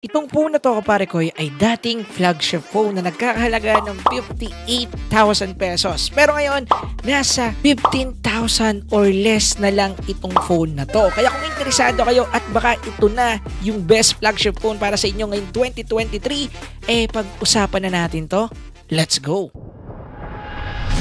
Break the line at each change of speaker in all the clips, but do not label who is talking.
Itong phone na to kapare ko ay dating flagship phone na nagkakahalaga ng 58,000 pesos. Pero ngayon, nasa 15,000 or less na lang itong phone na to. Kaya kung interesado kayo at baka ito na yung best flagship phone para sa inyo ngayong 2023, pag-usapan na natin to. Let's go!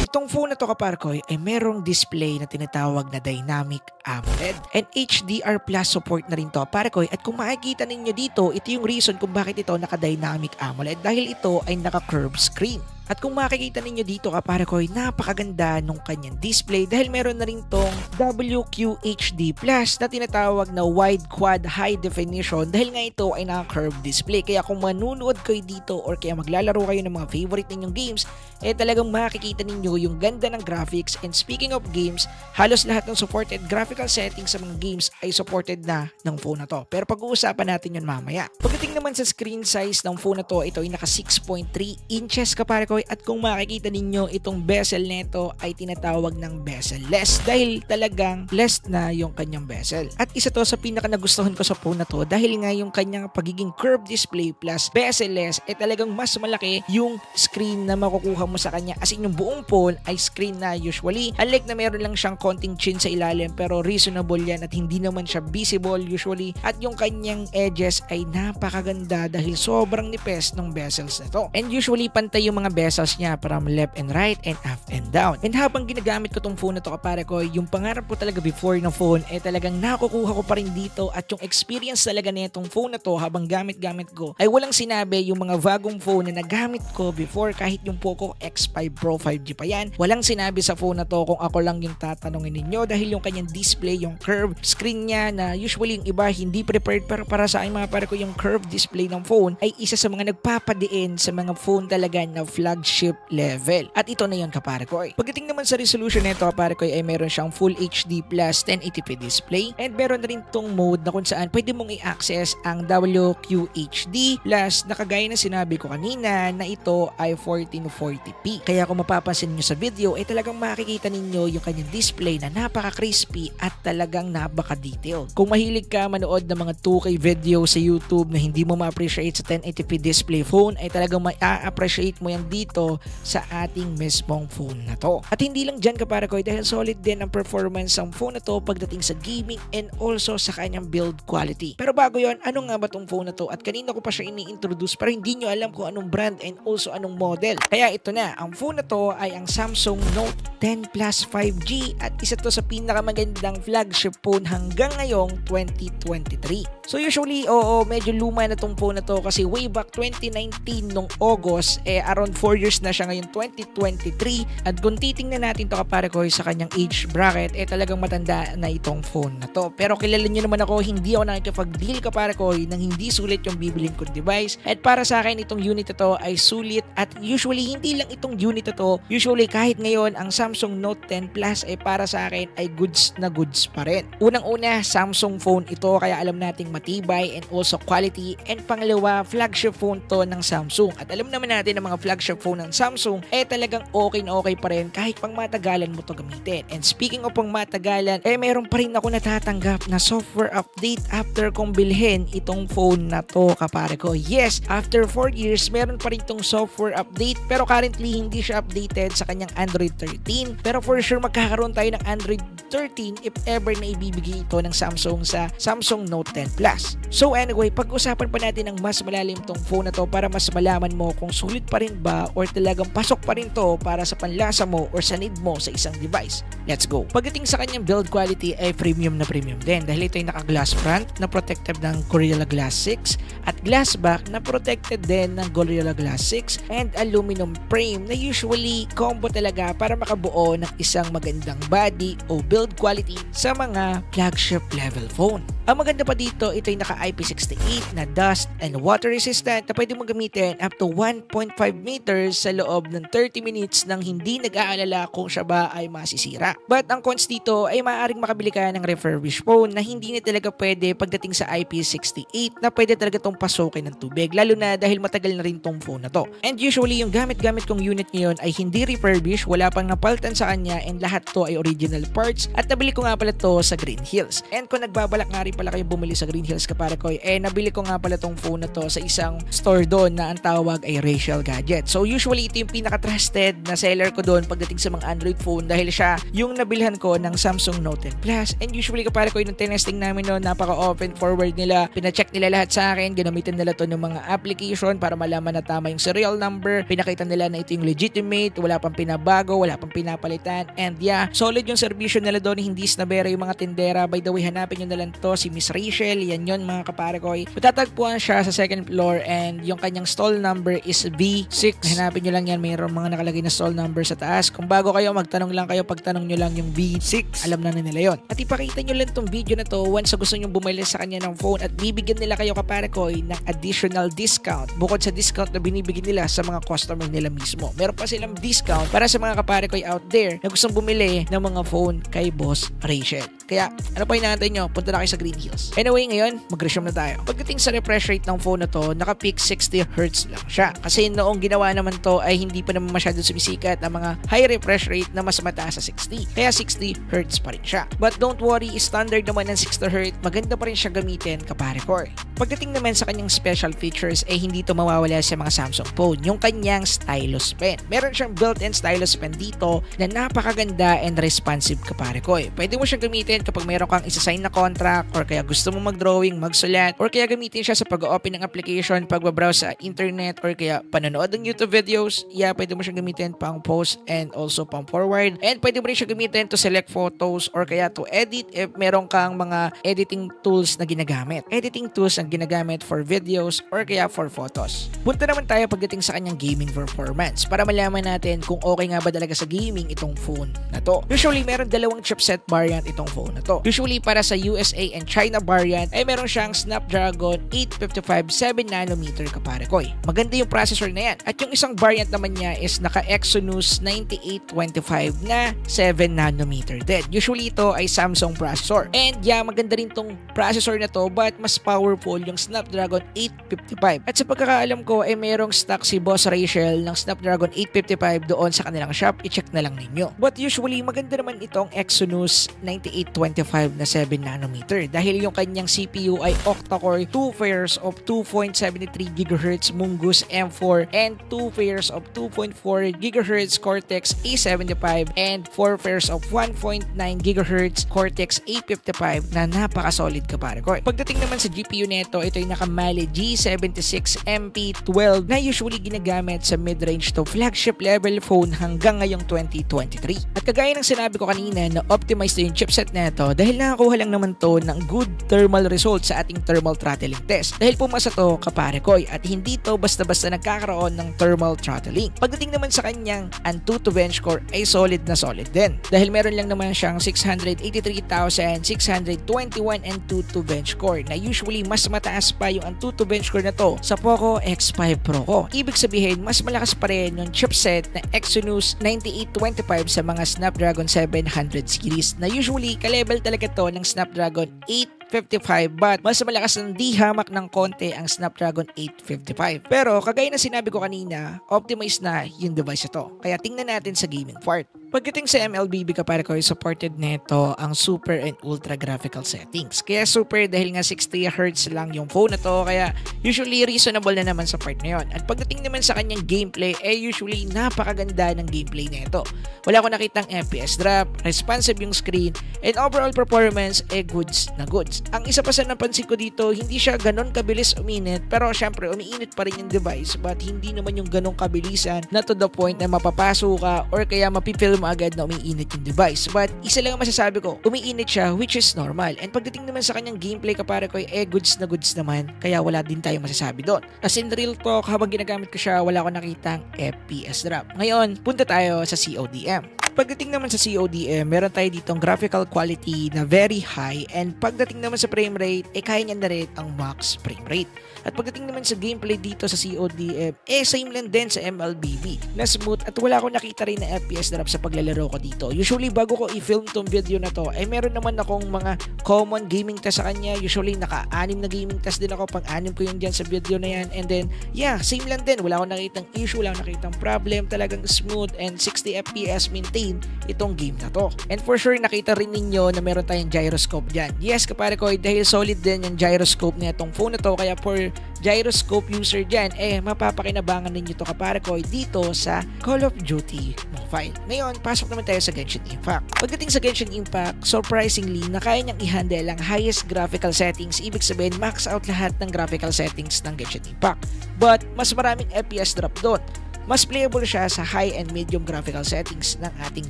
Itong phone na to kaparkoy ay merong display na tinatawag na Dynamic AMOLED and HDR Plus support na rin to kaparkoy, at kung makikita ninyo dito, ito yung reason kung bakit ito naka-Dynamic AMOLED dahil ito ay naka-curved screen. At kung makikita ninyo dito kaparkoy, napakaganda nung kanyang display dahil meron na rin tong WQHD Plus na tinatawag na Wide Quad High Definition dahil nga ito ay naka-curved display. Kaya kung manunood kayo dito or kaya maglalaro kayo ng mga favorite ninyong games, talagang makikita ninyo yung ganda ng graphics. And speaking of games, halos lahat ng supported graphical settings sa mga games ay supported na ng phone na to. Pero pag-uusapan natin yun mamaya. Pagdating naman sa screen size ng phone na to, ito ay naka 6.3 inches kaparkoy. At kung makikita ninyo, itong bezel nito ay tinatawag ng bezel-less dahil talagang less na yung kanyang bezel. At isa to sa pinaka nagustuhan ko sa phone na to dahil nga yung kanyang pagiging curved display plus bezel-less ay talagang mas malaki yung screen na makukuha mo sa kanya. As in yung buong phone ay screen na usually. Unlike na meron lang siyang konting chin sa ilalim pero reasonable yan at hindi naman siya visible usually. At yung kanyang edges ay napakaganda dahil sobrang nipes ng bezels na to. And usually pantay yung mga bezels niya from left and right and up and down. And habang ginagamit ko tong phone na to kapare ko, yung pangarap ko talaga before ng phone talagang nakukuha ko pa rin dito, at yung experience talaga nitong phone na to habang gamit ko ay walang sinabi yung mga bagong phone na nagamit ko before, kahit yung Poco X5 Pro 5G pa yan. Walang sinabi sa phone na to kung ako lang yung tatanungin ninyo dahil yung kanyang display, yung curved screen niya na usually yung iba hindi prepared, pero para sa akin mga pare ko yung curved display ng phone ay isa sa mga nagpapadiin sa mga phone talaga na flagship level. At ito na yun kapare ko. Pagdating naman sa resolution nito kapare ko ay meron siyang Full HD plus 1080p display, and meron na rin tong mode na kung saan pwede mong i-access ang WQHD plus na kagaya na sinabi ko kanina na ito ay 1440p. Kaya kung mapapansin nyo sa video ay talagang makikita ninyo yung kanyang display na napaka-crispy at talagang napaka-detailed. Kung mahilig ka manood ng mga 2K video sa YouTube na hindi mo ma-appreciate sa 1080p display phone ay talagang ma-appreciate mo yan dito sa ating mismong phone na to. At hindi lang dyan kapare ko dahil solid din ang performance ng phone na to pagdating sa gaming and also sa kanyang build quality. Pero bago yon, ano nga ba tong phone na to at kanina ko pa siya ini-introduce pero hindi nyo alam kung anong brand and also anong model. Kaya ito na, ang phone na to ay ang Samsung Note 10 Plus 5G at isa to sa pinakamagandang flagship phone hanggang ngayong 2023. So usually, medyo luma na tong phone na to kasi way back 2019 nung August, around 4 years na siya ngayon 2023. At kung titingnan natin to kapare ko sa kanyang age bracket, talagang matanda na itong phone na to. Pero kilala nyo naman ako, hindi ako nakikipag-deal kapare ko nang hindi sulit yung bibilin kong device. At para sa akin, itong unit na to ay sulit, at usually hindi lang itong unit na to. Usually kahit ngayon, ang Samsung Note 10 Plus para sa akin ay goods na goods pa rin. Unang-una, Samsung phone ito kaya alam nating matibay and also quality, and pangalawa, flagship phone to ng Samsung. At alam naman natin na mga flagship phone ng Samsung talagang okay na okay pa rin kahit pang matagalan mo to gamitin. And speaking of pang matagalan, meron pa rin ako natatanggap na software update after kong bilhin itong phone na to kapare ko. Yes, after 4 years, meron pa rin itong software update pero currently hindi siya updated sa kanyang Android 13. Pero for sure magkakaroon tayo ng Android 13 if ever na ibibigay ito ng Samsung sa Samsung Note 10 Plus. So anyway, pag-usapan pa natin ng mas malalim tong phone na to para mas malaman mo kung sulit pa rin ba or talagang pasok pa rin to para sa panlasa mo or sa need mo sa isang device. Let's go! Pagdating sa kanyang build quality ay premium na premium din dahil ito ay naka-glass front na protected ng Gorilla Glass 6 at glass back na protected din ng Gorilla Glass 6 and aluminum frame na usually combo talaga para makabuo ng isang magandang body o build quality sa mga flagship level phone. Ang maganda pa dito, ito ay naka IP68 na dust and water resistant na pwede mong gamitin up to 1.5 meters sa loob ng 30 minutes nang hindi nag-aalala kung siya ba ay masisira. But ang cons dito ay maaaring makabili ka ng refurbished phone na hindi na talaga pwede pagdating sa IP68 na pwede talaga tong pasukin ng tubig, lalo na dahil matagal na rin tong phone na to. And usually yung gamit-gamit kong unit ngayon ay hindi refurbished, wala pang napalitan sa kanya, and lahat to ay original parts, at nabili ko nga pala to sa Green Hills. And kung nagbabalak nga rin pala kayo bumili sa Green Hills kapare ko, nabili ko nga pala tong phone na to sa isang store doon na ang tawag ay Rachel Gadget. So usually ito yung pinaka-trusted na seller ko doon pagdating sa mga Android phone dahil siya yung nabilhan ko ng Samsung Note 10 Plus. And usually kapare ko yung tinesting namin noon, napaka-open forward nila, pina-check nila lahat sa akin, ginamitan nila to ng mga application para malaman na tama yung serial number, pinakita nila na ito yung legitimate, wala pang pinabago, wala pang pinapalitan, and yeah, solid yung servisyo nila doon, hindi snabera yung mga tindera. By the way, hanapin nyo na lang to, si Miss Rachel, yan yun mga kapare ko. Matatagpuan siya sa second floor and yung kanyang stall number is V6. Hanapin nyo lang yan, mayroong mga nakalagay na stall number sa taas. Kung bago kayo, magtanong lang kayo, pagtanong nyo lang yung V6, alam na nila yon. At ipakita nyo lang tong video na to once gusto nyo bumili sa kanya ng phone at bibigyan nila kayo kapare ko ng additional discount bukod sa discount na binibigyan nila sa mga customer nila mismo. Meron pa silang discount para sa mga kapare ko out there na gustong bumili ng mga phone kay Boss Rachel. Kaya ano pa inaantay nyo? Punta na kayo sa Green Hills. Anyway, ngayon mag-resume na tayo. Pagdating sa refresh rate ng phone na to, naka-peak 60Hz lang siya. Kasi noong ginawa naman to ay hindi pa naman masyadong sumisikat ang mga high refresh rate na mas mataas sa 60. Kaya 60Hz pa rin siya. But don't worry, standard naman ng 60Hz, maganda pa rin siya gamitin kapare ko. Pagdating naman sa kanyang special features ay hindi to mawawala sa mga Samsung phone, yung kanyang stylus pen. Meron siyang built-in stylus pen dito na napakaganda and responsive kapare ko. Pwede mo siyang gamitin kapag meron kang isa-sign na contract or kaya gusto mo mag-drawing, magsulat, or kaya gamitin siya sa pag-open ng application, pag-browse sa internet, or kaya panonood ng YouTube videos. Yeah, pwede mo siyang gamitin pang post and also pang forward. And pwede mo rin siya gamitin to select photos or kaya to edit if meron kang mga editing tools na ginagamit. Editing tools na ginagamit for videos or kaya for photos. Punta naman tayo pagdating sa kanyang gaming performance para malaman natin kung okay nga ba talaga sa gaming itong phone na to. Usually, meron dalawang chipset variant itong phone na to. Usually, para sa USA and China variant ay meron siyang Snapdragon 855 7nm kapare ko. Maganda yung processor na yan. At yung isang variant naman niya is naka Exynos 9825 na 7nm din. Usually, ito ay Samsung processor. And yeah, maganda rin tong processor na to but mas powerful yung Snapdragon 855. At sa pagkakaalam ko ay merong stock si Boss Rachel ng Snapdragon 855 doon sa kanilang shop. I-check na lang ninyo. But usually, maganda naman itong Exynos 9825 na 7nm dahil yung kanyang CPU ay octa-core, 2 pairs of 2.73 GHz Mongoose M4 and 2 pairs of 2.4 GHz Cortex A75 and 4 pairs of 1.9 GHz Cortex A55 na napaka-solid kapare ko. Pagdating naman sa GPU nito, ito ay naka-Mali G76 MP12 na usually ginagamit sa mid-range to flagship level phone hanggang ngayong 2023. At kagaya ng sinabi ko kanina na optimized yung chipset nito dahil nakakuha lang naman to ng good thermal results sa ating thermal throttling test. Dahil pumasa to kapare ko at hindi to basta-basta nagkakaroon ng thermal throttling. Pagdating naman sa kanyang Antutu bench core ay solid na solid din. Dahil meron lang naman siyang 683,621 Antutu bench core na usually mas mataas pa yung Antutu bench core na to sa Poco X5 Pro ko. Ibig sabihin, mas malakas pa rin yung chipset na Exynos 9825 sa mga Snapdragon 700 series na usually ka-level talaga to ng Snapdragon 855 but mas malakas ng di hamak ng konti ang Snapdragon 855. Pero kagaya na sinabi ko kanina, optimized na yung device ito. Kaya tingnan natin sa gaming part. Pagdating sa MLBB kapare ko, supported nito ang super and ultra graphical settings. Kaya super dahil nga 60Hz lang yung phone na to, kaya usually reasonable na naman sa part na yun. At pagdating naman sa kanyang gameplay, usually napakaganda ng gameplay nito. Wala ko nakitang FPS drop, responsive yung screen, and overall performance goods na goods. Ang isa pa sa napansin ko dito, hindi siya ganon kabilis uminit, pero syempre umiinit pa rin yung device, but hindi naman yung ganong kabilisan na to the point na mapapaso ka or kaya mapipil mo agad na umiinit yung device. But isa lang ang masasabi ko, umiinit siya which is normal. And pagdating naman sa kanyang gameplay kapare ko, goods na goods naman. Kaya wala din tayong masasabi doon. As in real talk, habang ginagamit ko siya, wala ko nakitang FPS drop. Ngayon, punta tayo sa CODM. pagdating naman sa CODM, meron tayo ditong graphical quality na very high, and pagdating naman sa frame rate, kaya niya na rin ang max frame rate. At pagdating naman sa gameplay dito sa CODM, same lang din sa MLBB na smooth, at wala akong nakita rin na FPS drop sa paglalaro ko dito. Usually bago ko i-film tong video na to, ay meron naman akong mga common gaming test sa kanya. Usually naka-anim na gaming test din ako, pang-anim ko yun dyan sa video na yan, and then yeah, same lang din, wala akong nakitang issue, wala akong nakitang problem, talagang smooth and 60 FPS maintain itong game na to. And for sure nakita rin ninyo na meron tayong gyroscope dyan. Yes kapare ko, dahil solid din yung gyroscope na itong phone na to, kaya for gyroscope user dyan, mapapakinabangan ninyo to kapare ko dito sa Call of Duty Mobile. Ngayon, pasok naman tayo sa Genshin Impact. Pagdating sa Genshin Impact, surprisingly, na kaya niyang i-handle ang highest graphical settings. Ibig sabihin, max out lahat ng graphical settings ng Genshin Impact. But, mas maraming FPS drop doon. Mas playable siya sa high and medium graphical settings ng ating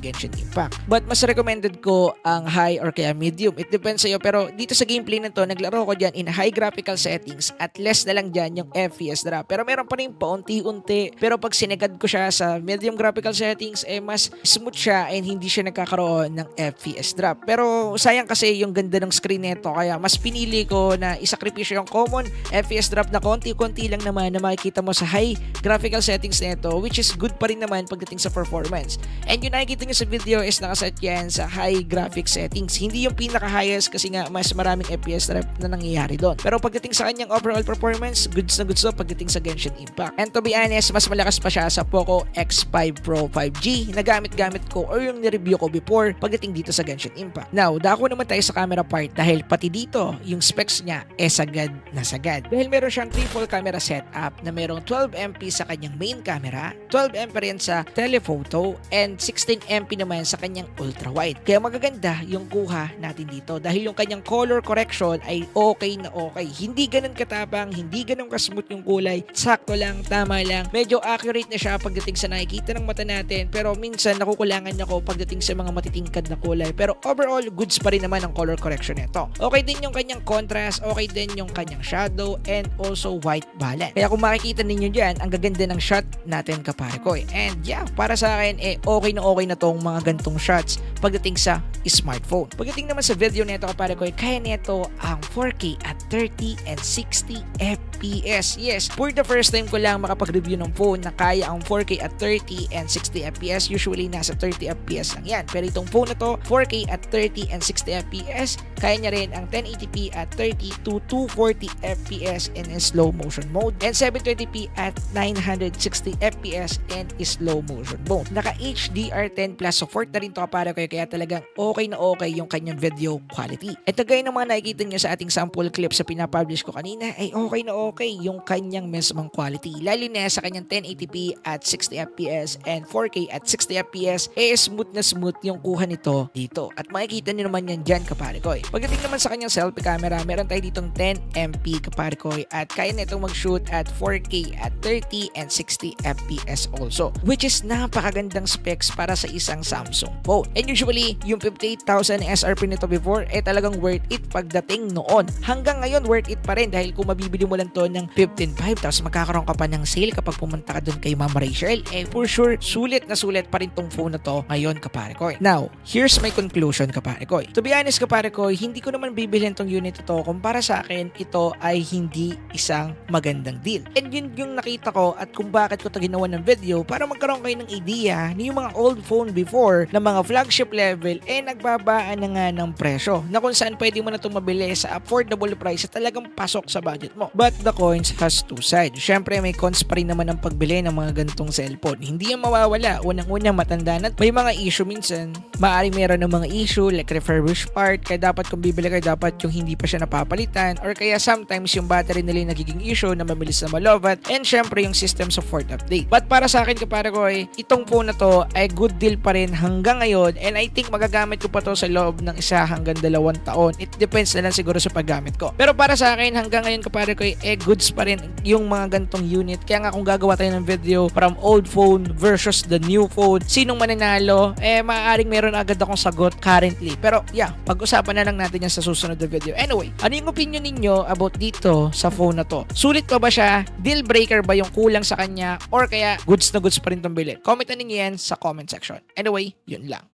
Genshin Impact. But mas recommended ko ang high or kaya medium. It depends sa'yo. Pero dito sa gameplay na to, naglaro ko dyan in high graphical settings at less na lang dyan yung FPS drop. Pero meron pa rin paunti-unti. Pero pag sinagad ko siya sa medium graphical settings, mas smooth siya and hindi siya nagkakaroon ng FPS drop. Pero sayang kasi yung ganda ng screen nito. Kaya mas pinili ko na isakripisyo yung common FPS drop na konti-konti lang naman na makikita mo sa high graphical settings nito, which is good pa rin naman pagdating sa performance. And yung nakikita nyo sa video is nakaset yan sa high graphic settings. Hindi yung pinaka-highest kasi nga mas maraming FPS na nangyayari doon. Pero pagdating sa kanyang overall performance, goods na goods to pagdating sa Genshin Impact. And to be honest, mas malakas pa siya sa Poco X5 Pro 5G na gamit-gamit ko or yung nireview ko before pagdating dito sa Genshin Impact. Now, dako naman tayo sa camera part dahil pati dito, yung specs niya sagad na sagad. Dahil meron siyang triple camera setup na merong 12MP sa kanyang main camera, 12MP rin sa telephoto, and 16MP naman sa kanyang ultra-wide. Kaya magaganda yung kuha natin dito dahil yung kanyang color correction ay okay na okay. Hindi ganun katapang, hindi ganun kasmooth yung kulay. Sakto lang, tama lang. Medyo accurate na siya pagdating sa nakikita ng mata natin, pero minsan nakukulangan ako pagdating sa mga matitingkad na kulay. Pero overall, goods pa rin naman ang color correction nito. Okay din yung kanyang contrast, okay din yung kanyang shadow, and also white balance. Kaya kung makikita ninyo dyan, ang gaganda ng shot natin kapare ko. And yeah, para sa akin, okay na tong mga gantong shots pagdating sa smartphone. Pagdating naman sa video nito kapare ko, kaya nito ang 4K at 30 and 60 FPS. Yes, for the first time ko lang makapag-review ng phone na kaya ang 4K at 30 and 60 FPS. Usually nasa 30 FPS lang yan. Pero itong phone na to, 4K at 30 and 60 FPS, kaya niya rin ang 1080p at 30 to 240 FPS in slow motion mode and 720p at 960 FPS and slow motion mode. Naka HDR10 plus support na rin to kapare ko, kaya talagang okay na okay yung kanyang video quality. At gaya ng mga nakikita nyo sa ating sample clip sa pinapublish ko kanina, ay okay na okay yung kanyang mismong quality. Lalo na sa kanyang 1080p at 60 FPS and 4K at 60 FPS, smooth na smooth yung kuha nito dito. At makikita nyo naman yan dyan kapare ko. Pagdating naman sa kanyang selfie camera, meron tayo ditong 10MP kapare ko, at kaya na itong mag-shoot at 4K at 30 and 60 FPS also, which is napakagandang specs para sa isang Samsung phone. And usually, yung 58,000 SRP nito before, talagang worth it pagdating noon. Hanggang ngayon, worth it pa rin dahil kung mabibili mo lang to ng 15,500 tapos magkakaroon ka pa ng sale kapag pumunta ka dun kay Ma'am Rachel, for sure, sulit na sulit pa rin tong phone na to ngayon kapare ko. Now, here's my conclusion kapare ko. To be honest kapare ko, hindi ko naman bibilhin tong unit to kung para sa akin, ito ay hindi isang magandang deal. And yun yung nakita ko at kung bakit ko ito ginawa ng video para magkaroon kayo ng idea ni yung mga old phone before na mga flagship level nagbabaan na nga ng presyo na kung saan pwede mo na itong mabili sa affordable price at talagang pasok sa budget mo. But the coins has two sides. Syempre may cons pa rin naman ang pagbili ng mga ganitong cellphone. Hindi yan mawawala. Unang-unang matanda na may mga issue minsan. Maaaring meron ng mga issue like refurbished part, kaya dapat kung bibili kayo dapat yung hindi pa siya napapalitan, or kaya sometimes yung battery nila yung nagiging issue na mabilis na malobat, and syempre yung system support update. But para sa akin kapare ko, itong phone na to ay good deal pa rin hanggang ngayon, and I think magagamit ko pa to sa loob ng 1 hanggang 2 taon. It depends na lang siguro sa paggamit ko. Pero para sa akin hanggang ngayon kapare ko, goods pa rin yung mga gantong unit. Kaya nga kung gagawa tayo ng video from old phone versus the new phone, sinong mananalo, maaaring meron agad akong sagot currently. Pero yeah, pag-usapan na lang natin yan sa susunod na video. Anyway, ano yung opinion ninyo about dito sa phone na to? Sulit pa ba siya? Deal breaker ba yung kulang sa kanya? Or kaya goods na goods pa rin itong bilhin? Comment na ninyo yan sa comment section. Anyway, yun lang.